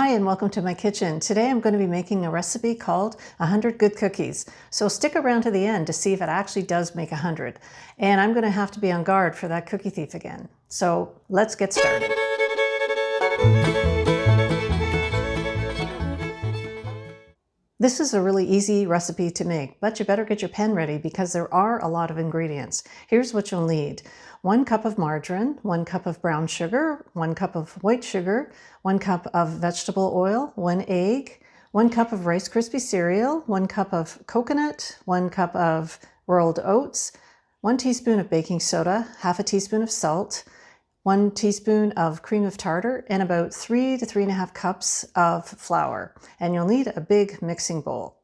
Hi and welcome to my kitchen. Today I'm going to be making a recipe called 100 Good Cookies. So stick around to the end to see if it actually does make 100. And I'm going to have to be on guard for that cookie thief again. So let's get started. This is a really easy recipe to make, but you better get your pen ready because there are a lot of ingredients. Here's what you'll need. 1 cup of margarine, 1 cup of brown sugar, 1 cup of white sugar, 1 cup of vegetable oil, 1 egg, 1 cup of Rice Krispie cereal, 1 cup of coconut, 1 cup of rolled oats, 1 teaspoon of baking soda, half a teaspoon of salt, 1 teaspoon of cream of tartar, and about 3 to 3.5 cups of flour. And you'll need a big mixing bowl.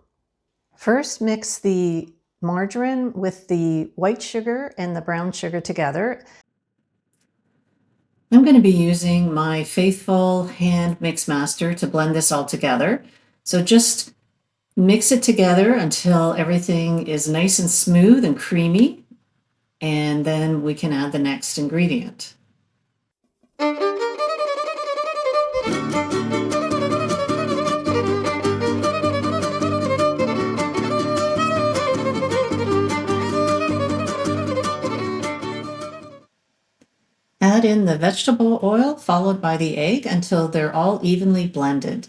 First, mix the margarine with the white sugar and the brown sugar together. I'm going to be using my faithful hand mix master to blend this all together. So just mix it together until everything is nice and smooth and creamy, and then we can add the next ingredient. Add in the vegetable oil followed by the egg until they're all evenly blended.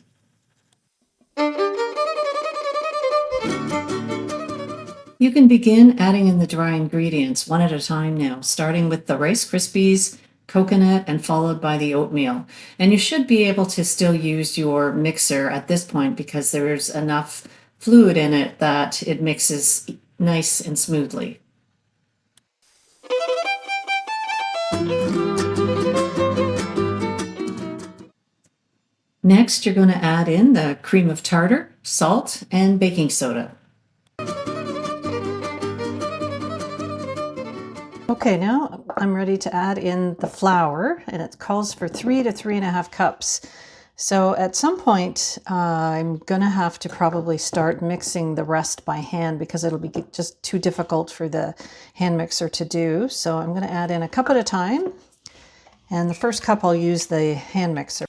You can begin adding in the dry ingredients one at a time now, starting with the Rice Krispies, coconut, and followed by the oatmeal. And you should be able to still use your mixer at this point because there's enough fluid in it that it mixes nice and smoothly. Next, you're going to add in the cream of tartar, salt, and baking soda. Okay, now I'm ready to add in the flour, and it calls for 3 to 3.5 cups. So at some point, I'm going to have to probably start mixing the rest by hand because it'll be just too difficult for the hand mixer to do. So I'm going to add in a cup at a time, and the first cup I'll use the hand mixer.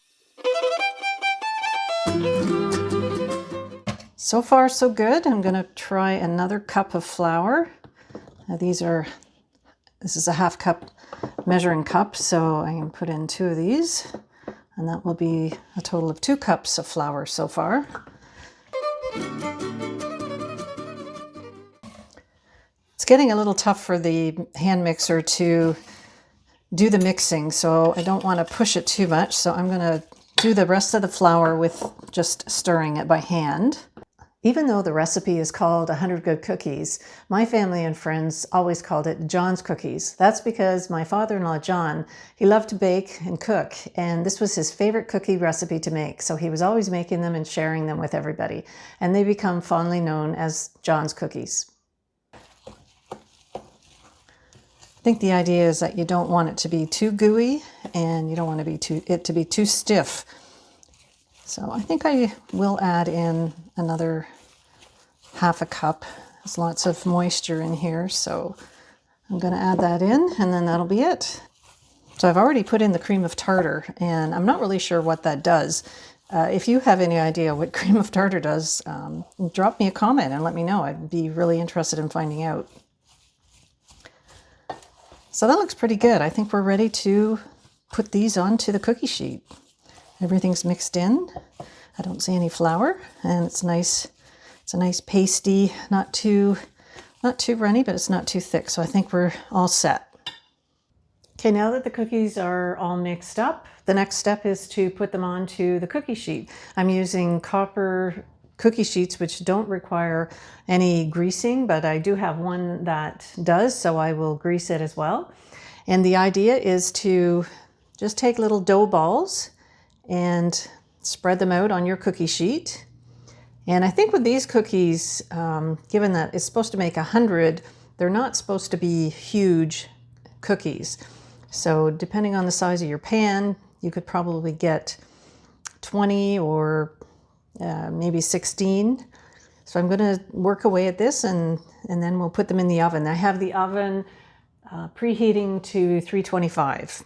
So far, so good. I'm going to try another cup of flour. Now this is a 1/2 cup measuring cup, so I can put in 2 of these, and that will be a total of 2 cups of flour so far. It's getting a little tough for the hand mixer to do the mixing, so I don't want to push it too much, so I'm going to do the rest of the flour with just stirring it by hand. Even though the recipe is called 100 Good Cookies, my family and friends always called it John's Cookies. That's because my father-in-law, John, he loved to bake and cook, and this was his favorite cookie recipe to make. So he was always making them and sharing them with everybody, and they become fondly known as John's Cookies. I think the idea is that you don't want it to be too gooey, and you don't want it to be too stiff. So I think I will add in another 1/2 cup. There's lots of moisture in here, so I'm going to add that in, and then that'll be it. So I've already put in the cream of tartar, and I'm not really sure what that does. If you have any idea what cream of tartar does, drop me a comment and let me know. I'd be really interested in finding out. So that looks pretty good. I think we're ready to put these onto the cookie sheet. Everything's mixed in. I don't see any flour, and it's nice. It's a nice pasty, not too runny, but it's not too thick. So I think we're all set. Okay, now that the cookies are all mixed up, the next step is to put them onto the cookie sheet. I'm using copper cookie sheets, which don't require any greasing, but I do have one that does, so I will grease it as well. And the idea is to just take little dough balls and spread them out on your cookie sheet. And I think with these cookies, given that it's supposed to make 100, they're not supposed to be huge cookies. So depending on the size of your pan, you could probably get 20 or maybe 16. So I'm going to work away at this, and then we'll put them in the oven. I have the oven preheating to 325.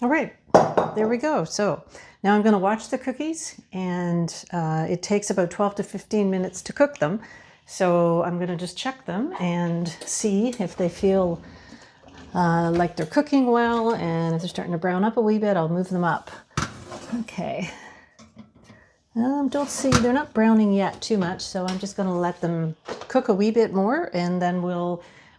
All right, there we go. So now I'm going to watch the cookies, and it takes about 12 to 15 minutes to cook them. So I'm going to just check them and see if they feel like they're cooking well, and if they're starting to brown up a wee bit, I'll move them up. Okay. Don't see, they're not browning yet too much, so I'm just going to let them cook a wee bit more, and then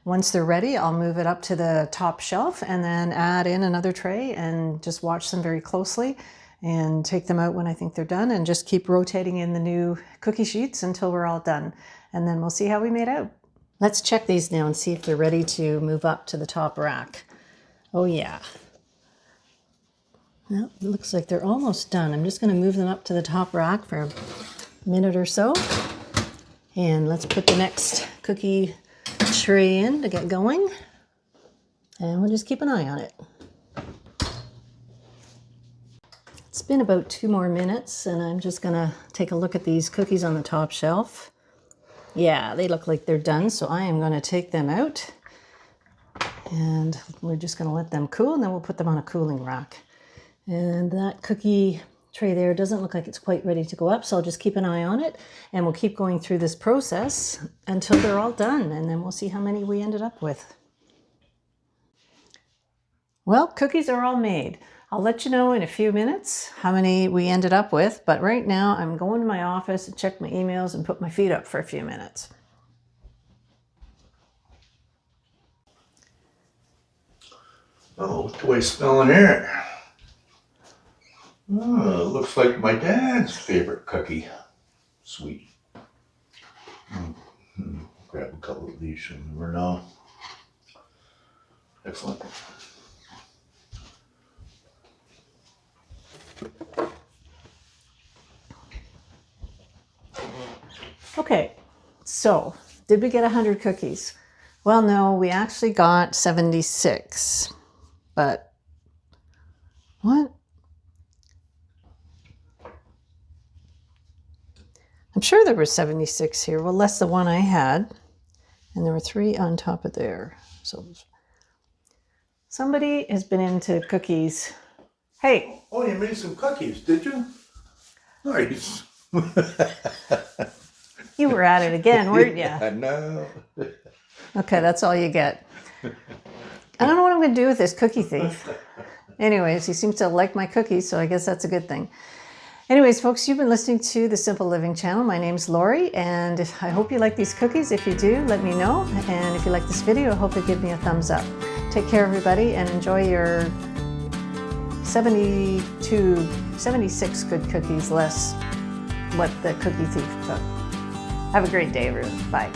once they're ready, I'll move it up to the top shelf and then add in another tray and just watch them very closely and take them out when I think they're done, and just keep rotating in the new cookie sheets until we're all done. And then we'll see how we made out. Let's check these now and see if they're ready to move up to the top rack. Oh yeah. Well, it looks like they're almost done. I'm just going to move them up to the top rack for a minute or so. And let's put the next cookie tray in to get going. And we'll just keep an eye on it. It's been about 2 more minutes, and I'm just going to take a look at these cookies on the top shelf. Yeah, they look like they're done, so I am going to take them out. And we're just going to let them cool, and then we'll put them on a cooling rack. And that cookie tray there doesn't look like it's quite ready to go up, so I'll just keep an eye on it, and we'll keep going through this process until they're all done, and then we'll see how many we ended up with. Well, cookies are all made. I'll let you know in a few minutes how many we ended up with, but right now I'm going to my office to check my emails and put my feet up for a few minutes. Oh, what's the way it's smelling here? Oh, looks like my dad's favorite cookie. Sweet. Grab a couple of these, you'll never know. Excellent. Okay, so did we get 100 cookies? Well, no, we actually got 76, but what? I'm sure there were 76 here. Well, less the one I had, and there were 3 on top of there. So somebody has been into cookies. Hey. Oh, you made some cookies, did you? Nice. You were at it again, weren't you? I know. Okay, that's all you get. I don't know what I'm going to do with this cookie thief. Anyways, he seems to like my cookies, so I guess that's a good thing. Anyways, folks, you've been listening to the Simple Living channel. My name's Lori, and I hope you like these cookies. If you do, let me know. And if you like this video, I hope you give me a thumbs up. Take care, everybody, and enjoy your 76 good cookies less what the cookie thief took. Have a great day, everyone. Bye.